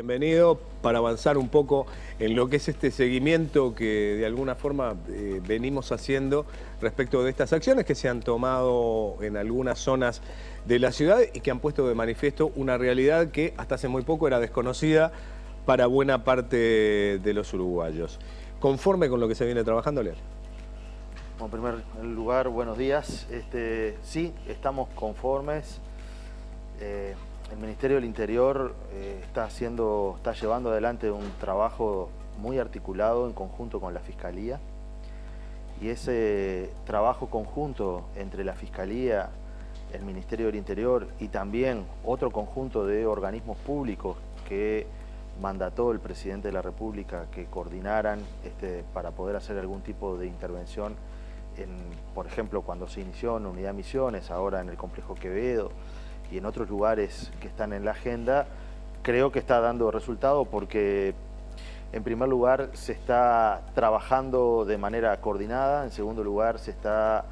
Bienvenido para avanzar un poco en lo que es este seguimiento que de alguna forma venimos haciendo respecto de estas acciones que se han tomado en algunas zonas de la ciudad y que han puesto de manifiesto una realidad que hasta hace muy poco era desconocida para buena parte de los uruguayos. ¿Conforme con lo que se viene trabajando, Leal? En primer lugar, buenos días. Sí, estamos conformes. El Ministerio del Interior está llevando adelante un trabajo muy articulado en conjunto con la Fiscalía. Y ese trabajo conjunto entre la Fiscalía, el Ministerio del Interior y también otro conjunto de organismos públicos que mandató el Presidente de la República que coordinaran para poder hacer algún tipo de intervención, por ejemplo, cuando se inició en Unidad Misiones, ahora en el Complejo Quevedo y en otros lugares que están en la agenda, creo que está dando resultado porque, en primer lugar, se está trabajando de manera coordinada, en segundo lugar, se está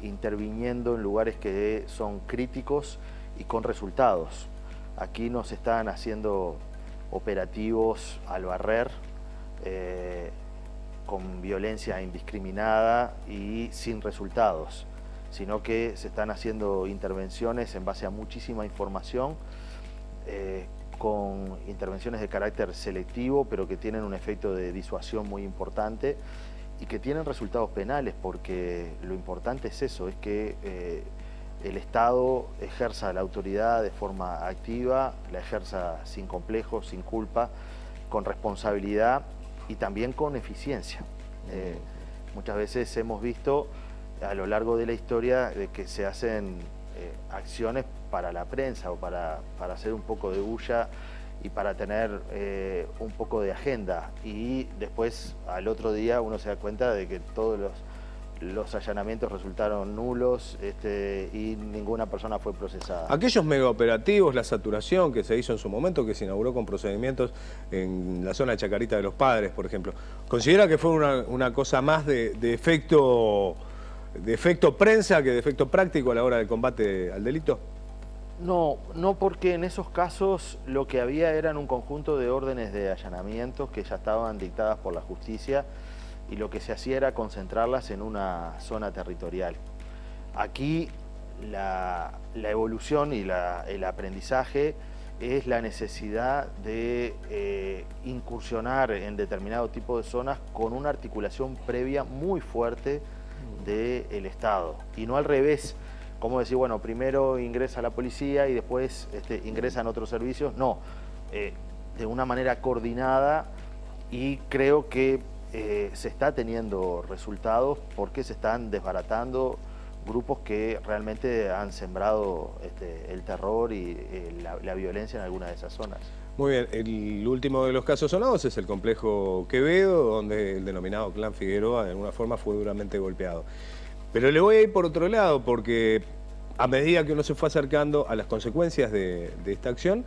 interviniendo en lugares que son críticos y con resultados. Aquí nos están haciendo operativos al barrer, con violencia indiscriminada y sin resultados, sino que se están haciendo intervenciones en base a muchísima información, con intervenciones de carácter selectivo, pero que tienen un efecto de disuasión muy importante y que tienen resultados penales, porque lo importante es eso, es que el Estado ejerza la autoridad de forma activa, la ejerza sin complejos, sin culpa, con responsabilidad y también con eficiencia. Muchas veces hemos visto a lo largo de la historia de que se hacen acciones para la prensa o para hacer un poco de bulla y para tener un poco de agenda, y después al otro día uno se da cuenta de que todos los allanamientos resultaron nulos y ninguna persona fue procesada. Aquellos megaoperativos, la saturación que se hizo en su momento, que se inauguró con procedimientos en la zona de Chacarita de los Padres, por ejemplo, ¿considera que fue una cosa más de efecto prensa que de efecto práctico a la hora del combate al delito? No, porque en esos casos lo que había eran un conjunto de órdenes de allanamientos que ya estaban dictadas por la justicia, y lo que se hacía era concentrarlas en una zona territorial. Aquí la evolución y el aprendizaje es la necesidad de incursionar en determinado tipo de zonas con una articulación previa muy fuerte del Estado, y no al revés, como decir, bueno, primero ingresa la policía y después ingresan otros servicios. No, de una manera coordinada, y creo que se está teniendo resultados porque se están desbaratando grupos que realmente han sembrado el terror y la violencia en alguna de esas zonas. Muy bien, el último de los casos sonados es el Complejo Quevedo, donde el denominado Clan Figueroa de alguna forma fue duramente golpeado. Pero le voy a ir por otro lado, porque a medida que uno se fue acercando a las consecuencias de esta acción,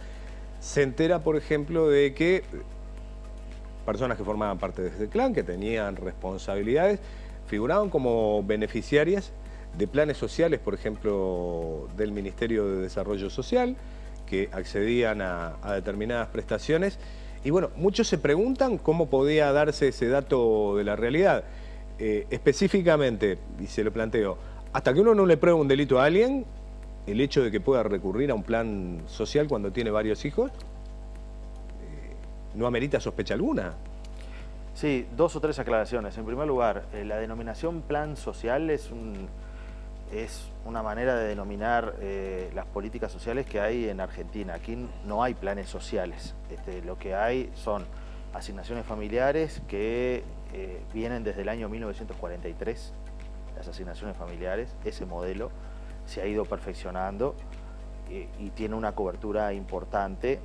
se entera, por ejemplo, de que personas que formaban parte de este clan, que tenían responsabilidades, figuraban como beneficiarias de planes sociales, por ejemplo, del Ministerio de Desarrollo Social, que accedían a determinadas prestaciones. Y bueno, muchos se preguntan cómo podía darse ese dato de la realidad. Específicamente, y se lo planteo, hasta que uno no le prueba un delito a alguien, el hecho de que pueda recurrir a un plan social cuando tiene varios hijos, ¿no amerita sospecha alguna? Sí, dos o tres aclaraciones. En primer lugar, la denominación plan social es una manera de denominar las políticas sociales que hay en Argentina. Aquí no hay planes sociales. Lo que hay son asignaciones familiares que vienen desde el año 1943. Las asignaciones familiares, ese modelo se ha ido perfeccionando y tiene una cobertura importante.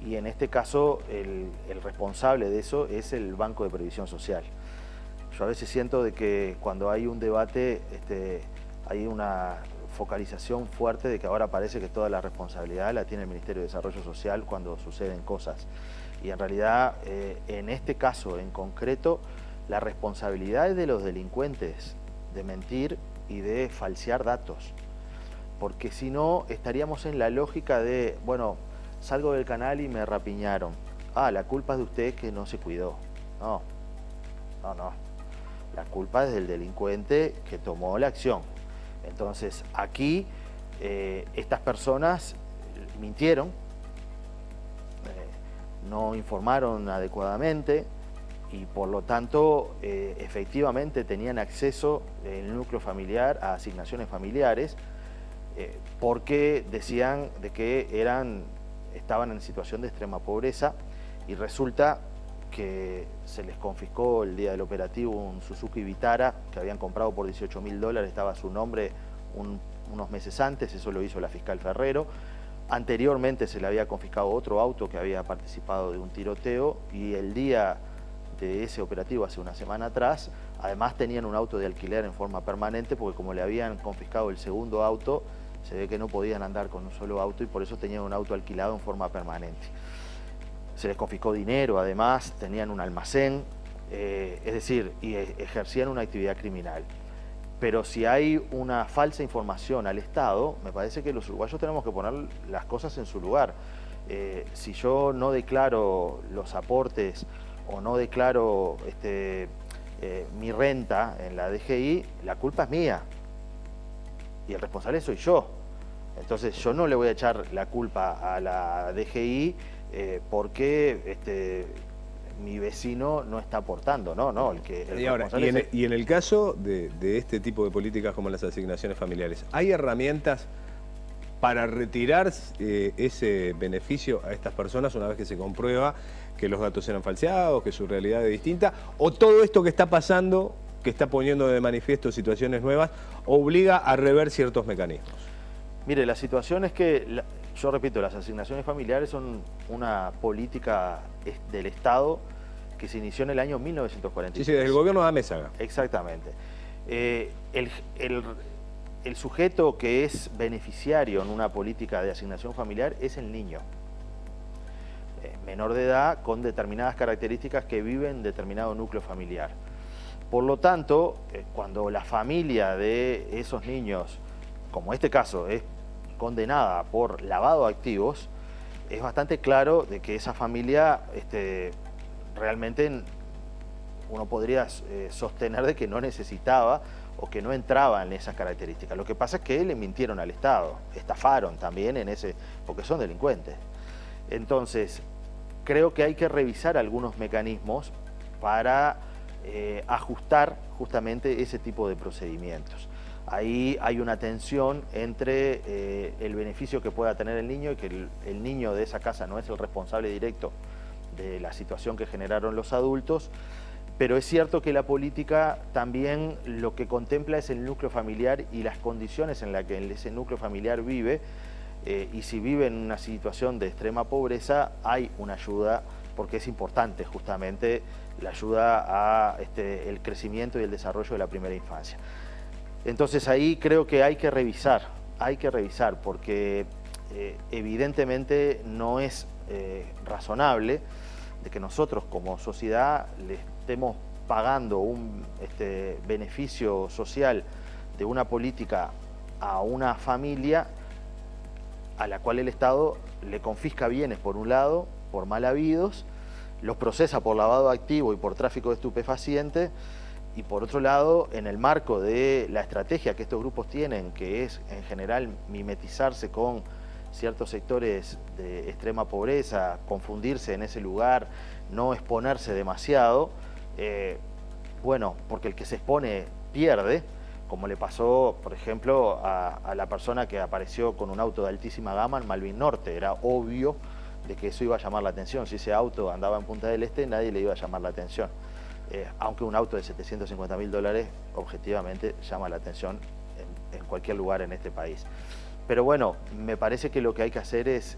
Y en este caso el responsable de eso es el Banco de Previsión Social. Yo a veces siento de que cuando hay un debate hay una focalización fuerte de que ahora parece que toda la responsabilidad la tiene el Ministerio de Desarrollo Social cuando suceden cosas. Y en realidad, en este caso en concreto, la responsabilidad es de los delincuentes de mentir y de falsear datos. Porque si no, estaríamos en la lógica de, bueno, salgo del canal y me rapiñaron. la culpa es de usted que no se cuidó. No, no. La culpa es del delincuente que tomó la acción. Entonces, aquí estas personas mintieron, no informaron adecuadamente y por lo tanto efectivamente tenían acceso en el núcleo familiar a asignaciones familiares porque decían de que estaban en situación de extrema pobreza y resulta que se les confiscó el día del operativo un Suzuki Vitara que habían comprado por $18.000, estaba a su nombre unos meses antes, eso lo hizo la fiscal Ferrero. Anteriormente se le había confiscado otro auto que había participado de un tiroteo y el día de ese operativo, hace una semana atrás, además tenían un auto de alquiler en forma permanente porque como le habían confiscado el segundo auto, se ve que no podían andar con un solo auto y por eso tenían un auto alquilado en forma permanente. Se les confiscó dinero, además, tenían un almacén, es decir, y ejercían una actividad criminal. Pero si hay una falsa información al Estado, me parece que los uruguayos tenemos que poner las cosas en su lugar. Si yo no declaro los aportes o no declaro mi renta en la DGI, la culpa es mía y el responsable soy yo. Entonces yo no le voy a echar la culpa a la DGI porque mi vecino no está aportando, no, y en el caso de este tipo de políticas como las asignaciones familiares, ¿hay herramientas para retirar ese beneficio a estas personas una vez que se comprueba que los datos eran falseados, que su realidad es distinta, o todo esto que está pasando, que está poniendo de manifiesto situaciones nuevas, obliga a rever ciertos mecanismos? Mire, la situación es que, yo repito, las asignaciones familiares son una política del Estado que se inició en el año 1946. Sí, desde el gobierno de Amézaga. Exactamente. El sujeto que es beneficiario en una política de asignación familiar es el niño. Menor de edad con determinadas características que vive en determinado núcleo familiar. Por lo tanto, cuando la familia de esos niños, como este caso, es condenada por lavado de activos, es bastante claro de que esa familia realmente uno podría sostener de que no necesitaba o que no entraba en esas características. Lo que pasa es que le mintieron al Estado, estafaron también porque son delincuentes. Entonces, creo que hay que revisar algunos mecanismos para ajustar justamente ese tipo de procedimientos. Ahí hay una tensión entre el beneficio que pueda tener el niño y que el niño de esa casa no es el responsable directo de la situación que generaron los adultos, pero es cierto que la política también lo que contempla es el núcleo familiar y las condiciones en las que ese núcleo familiar vive, y si vive en una situación de extrema pobreza hay una ayuda, porque es importante justamente la ayuda a el crecimiento y el desarrollo de la primera infancia. Entonces ahí creo que hay que revisar porque evidentemente no es razonable de que nosotros como sociedad le estemos pagando un beneficio social de una política a una familia a la cual el Estado le confisca bienes por un lado, por mal habidos, los procesa por lavado de activo y por tráfico de estupefacientes, y por otro lado, en el marco de la estrategia que estos grupos tienen, que es en general mimetizarse con ciertos sectores de extrema pobreza, confundirse en ese lugar, no exponerse demasiado, bueno, porque el que se expone pierde, como le pasó, por ejemplo, a la persona que apareció con un auto de altísima gama en Malvin Norte. Era obvio de que eso iba a llamar la atención. Si ese auto andaba en Punta del Este, nadie le iba a llamar la atención. Aunque un auto de $750.000 objetivamente llama la atención en cualquier lugar en este país. Pero bueno, me parece que lo que hay que hacer es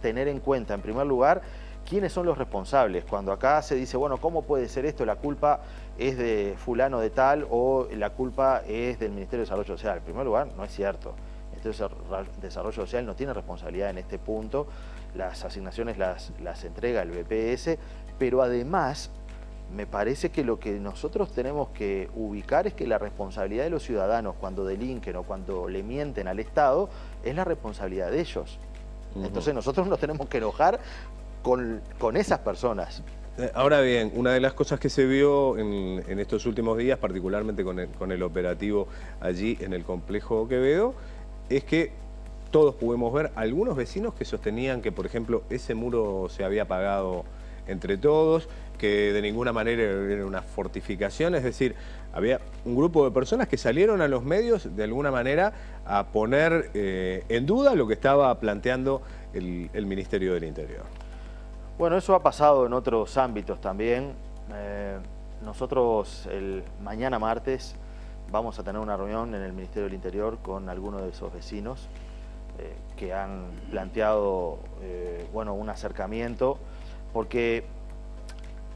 tener en cuenta, en primer lugar, quiénes son los responsables. Cuando acá se dice, bueno, ¿cómo puede ser esto? La culpa es de fulano de tal o la culpa es del Ministerio de Desarrollo Social. En primer lugar, no es cierto. El Ministerio de Desarrollo Social no tiene responsabilidad en este punto. Las asignaciones las entrega el BPS, pero además me parece que lo que nosotros tenemos que ubicar es que la responsabilidad de los ciudadanos cuando delinquen o cuando le mienten al Estado es la responsabilidad de ellos. Entonces nosotros nos tenemos que enojar con esas personas. Ahora bien, una de las cosas que se vio en estos últimos días, particularmente con el operativo allí en el complejo Quevedo, es que todos pudimos ver algunos vecinos que sostenían que, por ejemplo, ese muro se había pagado entre todos, que de ninguna manera era una fortificación, es decir, había un grupo de personas que salieron a los medios de alguna manera a poner en duda lo que estaba planteando el Ministerio del Interior. Bueno, eso ha pasado en otros ámbitos también. Nosotros mañana martes vamos a tener una reunión en el Ministerio del Interior con algunos de esos vecinos que han planteado bueno, un acercamiento, porque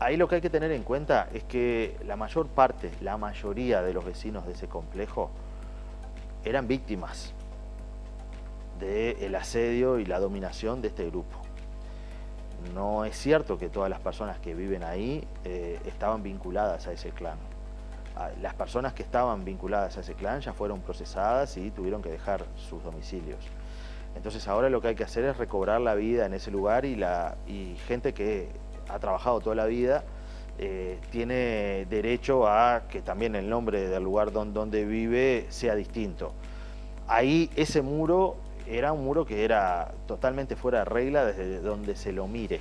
ahí lo que hay que tener en cuenta es que la mayoría de los vecinos de ese complejo eran víctimas del asedio y la dominación de este grupo. No es cierto que todas las personas que viven ahí estaban vinculadas a ese clan. Las personas que estaban vinculadas a ese clan ya fueron procesadas y tuvieron que dejar sus domicilios. Entonces ahora lo que hay que hacer es recobrar la vida en ese lugar y gente que ha trabajado toda la vida tiene derecho a que también el nombre del lugar donde vive sea distinto. Ahí ese muro era un muro que era totalmente fuera de regla desde donde se lo mire.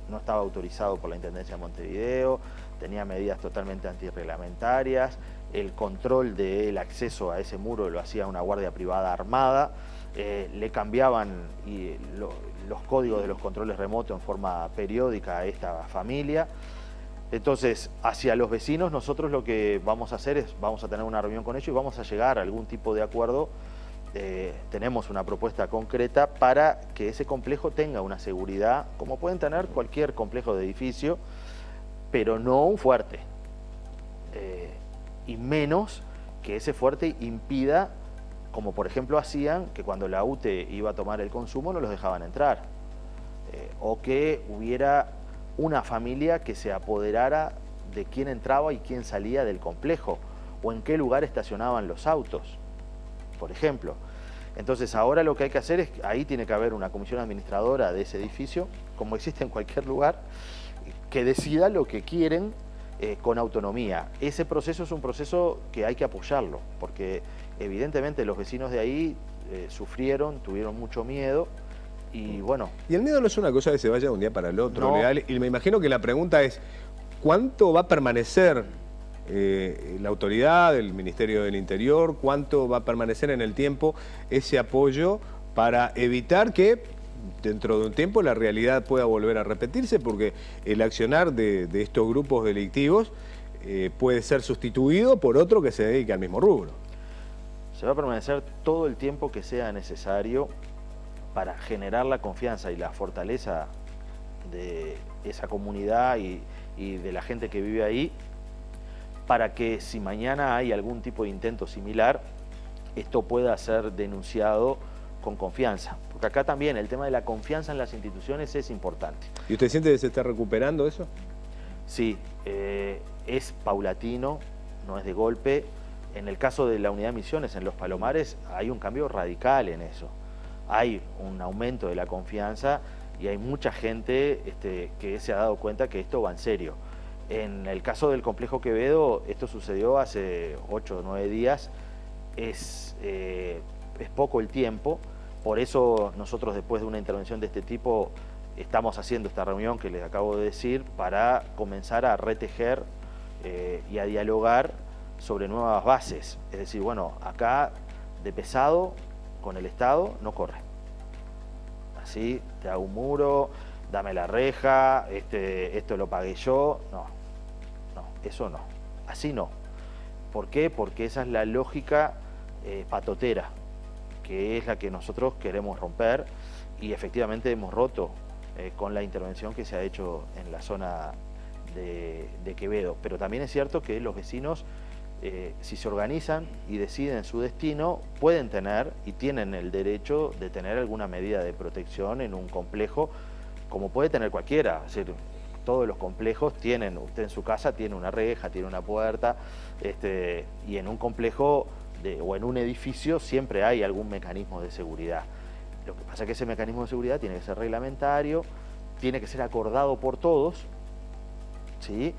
No estaba autorizado por la Intendencia de Montevideo, tenía medidas totalmente antirreglamentarias, el control del acceso a ese muro lo hacía una guardia privada armada, le cambiaban los códigos de los controles remotos en forma periódica a esta familia. Entonces, hacia los vecinos nosotros lo que vamos a hacer es, vamos a tener una reunión con ellos y vamos a llegar a algún tipo de acuerdo. Tenemos una propuesta concreta para que ese complejo tenga una seguridad, como pueden tener cualquier complejo de edificio, pero no un fuerte. Y menos que ese fuerte impida, como por ejemplo hacían, que cuando la UTE iba a tomar el consumo no los dejaban entrar. O que hubiera una familia que se apoderara de quién entraba y quién salía del complejo, o en qué lugar estacionaban los autos, por ejemplo. Entonces ahora lo que hay que hacer es, ahí tiene que haber una comisión administradora de ese edificio, como existe en cualquier lugar, que decida lo que quieren con autonomía. Ese proceso es un proceso que hay que apoyarlo, porque evidentemente los vecinos de ahí sufrieron, tuvieron mucho miedo y bueno. Y el miedo no es una cosa que se vaya de un día para el otro, no. Leal, y me imagino que la pregunta es, ¿cuánto va a permanecer la autoridad, el Ministerio del Interior, cuánto va a permanecer en el tiempo ese apoyo para evitar que dentro de un tiempo la realidad pueda volver a repetirse? Porque el accionar de estos grupos delictivos puede ser sustituido por otro que se dedique al mismo rubro. Se va a permanecer todo el tiempo que sea necesario para generar la confianza y la fortaleza de esa comunidad y de la gente que vive ahí, para que si mañana hay algún tipo de intento similar, esto pueda ser denunciado con confianza. Porque acá también el tema de la confianza en las instituciones es importante. ¿Y usted siente que se está recuperando eso? Sí, es paulatino, no es de golpe. En el caso de la unidad de Misiones en Los Palomares hay un cambio radical en eso. Hay un aumento de la confianza y hay mucha gente que se ha dado cuenta que esto va en serio. En el caso del complejo Quevedo, esto sucedió hace 8 o 9 días, es poco el tiempo, por eso nosotros después de una intervención de este tipo estamos haciendo esta reunión que les acabo de decir para comenzar a retejer y a dialogar sobre nuevas bases. Es decir, bueno, acá de pesado con el Estado no corre. Así te hago un muro, dame la reja, esto lo pagué yo. No, eso no. Así no. ¿Por qué? Porque esa es la lógica patotera, que es la que nosotros queremos romper y efectivamente hemos roto con la intervención que se ha hecho en la zona de Quevedo. Pero también es cierto que los vecinos, si se organizan y deciden su destino, pueden tener y tienen el derecho de tener alguna medida de protección en un complejo, como puede tener cualquiera. Es decir, todos los complejos tienen, usted en su casa tiene una reja, tiene una puerta, y en un complejo o en un edificio siempre hay algún mecanismo de seguridad. Lo que pasa es que ese mecanismo de seguridad tiene que ser reglamentario tiene que ser acordado por todos, ¿sí?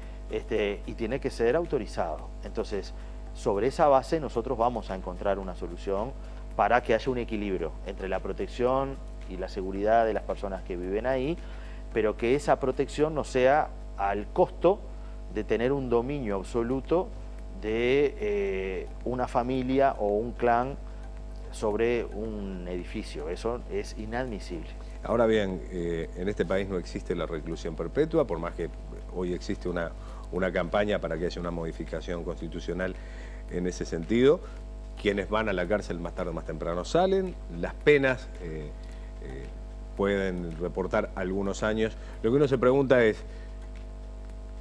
Y tiene que ser autorizado. Entonces, sobre esa base nosotros vamos a encontrar una solución para que haya un equilibrio entre la protección y la seguridad de las personas que viven ahí, pero que esa protección no sea al costo de tener un dominio absoluto de una familia o un clan sobre un edificio. Eso es inadmisible. Ahora bien, en este país no existe la reclusión perpetua, por más que hoy existe una campaña para que haya una modificación constitucional en ese sentido. Quienes van a la cárcel más tarde o más temprano salen, las penas pueden reportar algunos años. Lo que uno se pregunta es,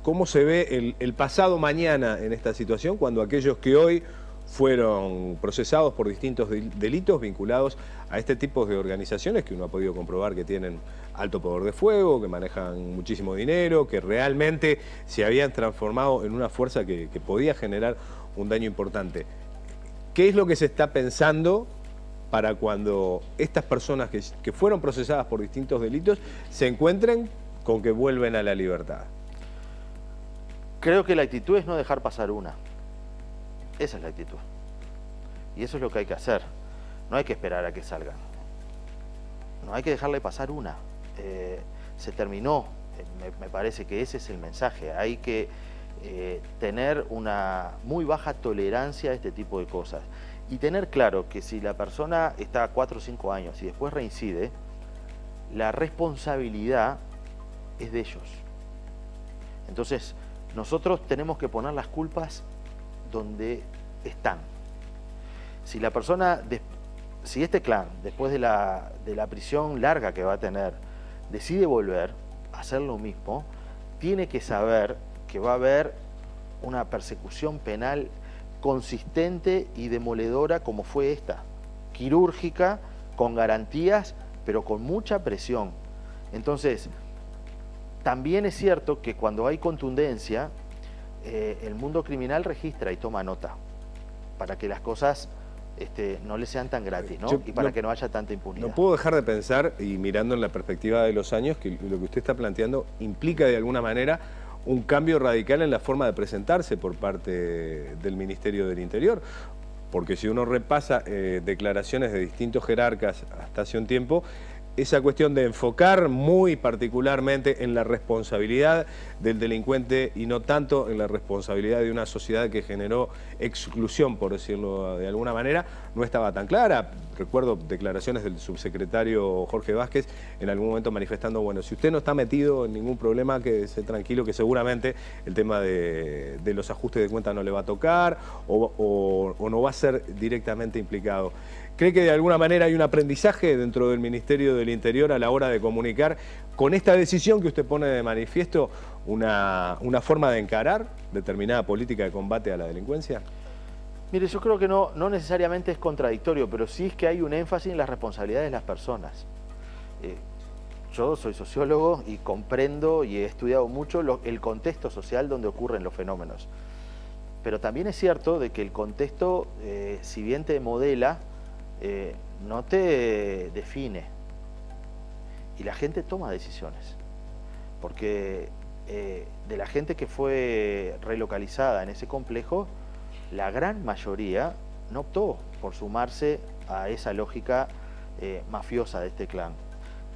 ¿cómo se ve el pasado mañana en esta situación cuando aquellos que hoy fueron procesados por distintos delitos vinculados a este tipo de organizaciones que uno ha podido comprobar que tienen alto poder de fuego, que manejan muchísimo dinero, que realmente se habían transformado en una fuerza que podía generar un daño importante? ¿Qué es lo que se está pensando para cuando estas personas que fueron procesadas por distintos delitos se encuentren con que vuelven a la libertad? Creo que la actitud es no dejar pasar una. Esa es la actitud. Y eso es lo que hay que hacer. No hay que esperar a que salgan. No hay que dejarle pasar una. Se terminó. Me parece que ese es el mensaje. Hay que tener una muy baja tolerancia a este tipo de cosas. Y tener claro que si la persona está 4 o 5 años y después reincide, la responsabilidad es de ellos. Entonces, nosotros tenemos que poner las culpas donde están. Si la persona, si este clan, después de la prisión larga que va a tener, decide volver a hacer lo mismo, tiene que saber que va a haber una persecución penal consistente y demoledora como fue esta, quirúrgica, con garantías, pero con mucha presión. Entonces, también es cierto que cuando hay contundencia, el mundo criminal registra y toma nota para que las cosas no le sean tan gratis, ¿no? Y para que no haya tanta impunidad. No puedo dejar de pensar, y mirando en la perspectiva de los años, que lo que usted está planteando implica de alguna manera un cambio radical en la forma de presentarse por parte del Ministerio del Interior. Porque si uno repasa declaraciones de distintos jerarcas hasta hace un tiempo, esa cuestión de enfocar muy particularmente en la responsabilidad del delincuente y no tanto en la responsabilidad de una sociedad que generó exclusión, por decirlo de alguna manera, no estaba tan clara. Recuerdo declaraciones del subsecretario Jorge Vázquez en algún momento manifestando, bueno, si usted no está metido en ningún problema, quédese tranquilo que seguramente el tema de los ajustes de cuenta no le va a tocar o no va a ser directamente implicado. ¿Cree que de alguna manera hay un aprendizaje dentro del Ministerio del Interior a la hora de comunicar con esta decisión que usted pone de manifiesto una forma de encarar determinada política de combate a la delincuencia? Mire, yo creo que no necesariamente es contradictorio, pero sí es que hay un énfasis en las responsabilidades de las personas. Yo soy sociólogo y comprendo y he estudiado mucho el contexto social donde ocurren los fenómenos. Pero también es cierto de que el contexto, si bien te modela, no te define. Y la gente toma decisiones. Porque de la gente que fue relocalizada en ese complejo, la gran mayoría no optó por sumarse a esa lógica mafiosa de este clan.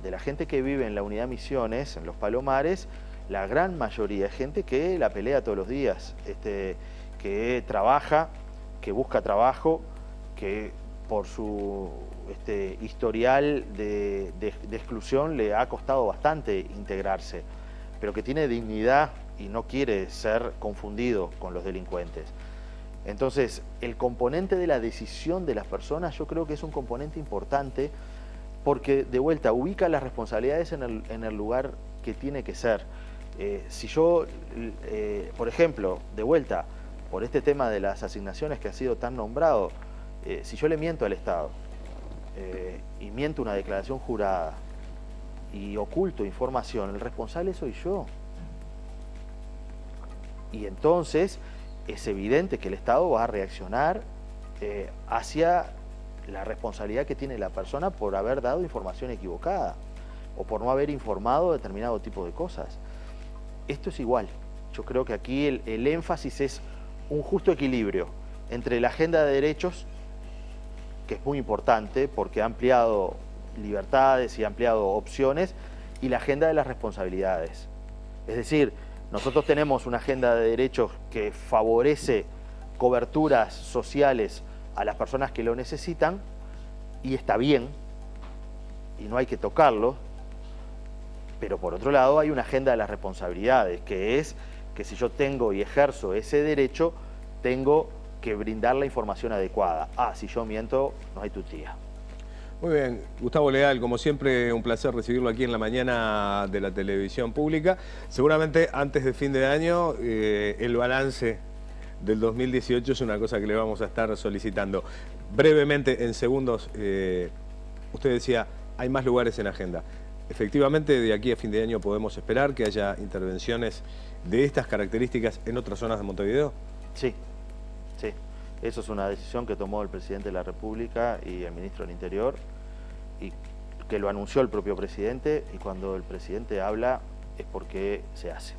De la gente que vive en la unidad Misiones, en los Palomares, la gran mayoría es gente que la pelea todos los días, que trabaja, que busca trabajo, que por su historial de exclusión le ha costado bastante integrarse, pero que tiene dignidad y no quiere ser confundido con los delincuentes. Entonces, el componente de la decisión de las personas yo creo que es un componente importante porque, de vuelta, ubica las responsabilidades en el lugar que tiene que ser. Si yo, por ejemplo, de vuelta, por este tema de las asignaciones que ha sido tan nombrado, si yo le miento al Estado y miento una declaración jurada y oculto información, el responsable soy yo. Y entonces es evidente que el Estado va a reaccionar hacia la responsabilidad que tiene la persona por haber dado información equivocada. o por no haber informado determinado tipo de cosas. Esto es igual. Yo creo que aquí el énfasis es un justo equilibrio entre la agenda de derechos, que es muy importante porque ha ampliado libertades y ha ampliado opciones, y la agenda de las responsabilidades. Es decir, nosotros tenemos una agenda de derechos que favorece coberturas sociales a las personas que lo necesitan, y está bien, y no hay que tocarlo, pero por otro lado hay una agenda de las responsabilidades, que es que si yo tengo y ejerzo ese derecho, tengo que brindar la información adecuada. Si yo miento, no hay tutía. Muy bien, Gustavo Leal, como siempre un placer recibirlo aquí en la mañana de la televisión pública. Seguramente antes de fin de año el balance del 2018 es una cosa que le vamos a estar solicitando. Brevemente, en segundos, usted decía, hay más lugares en agenda. Efectivamente, de aquí a fin de año podemos esperar que haya intervenciones de estas características en otras zonas de Montevideo. Sí, sí. Eso es una decisión que tomó el presidente de la República y el ministro del Interior, y que lo anunció el propio presidente, y cuando el presidente habla es porque se hace.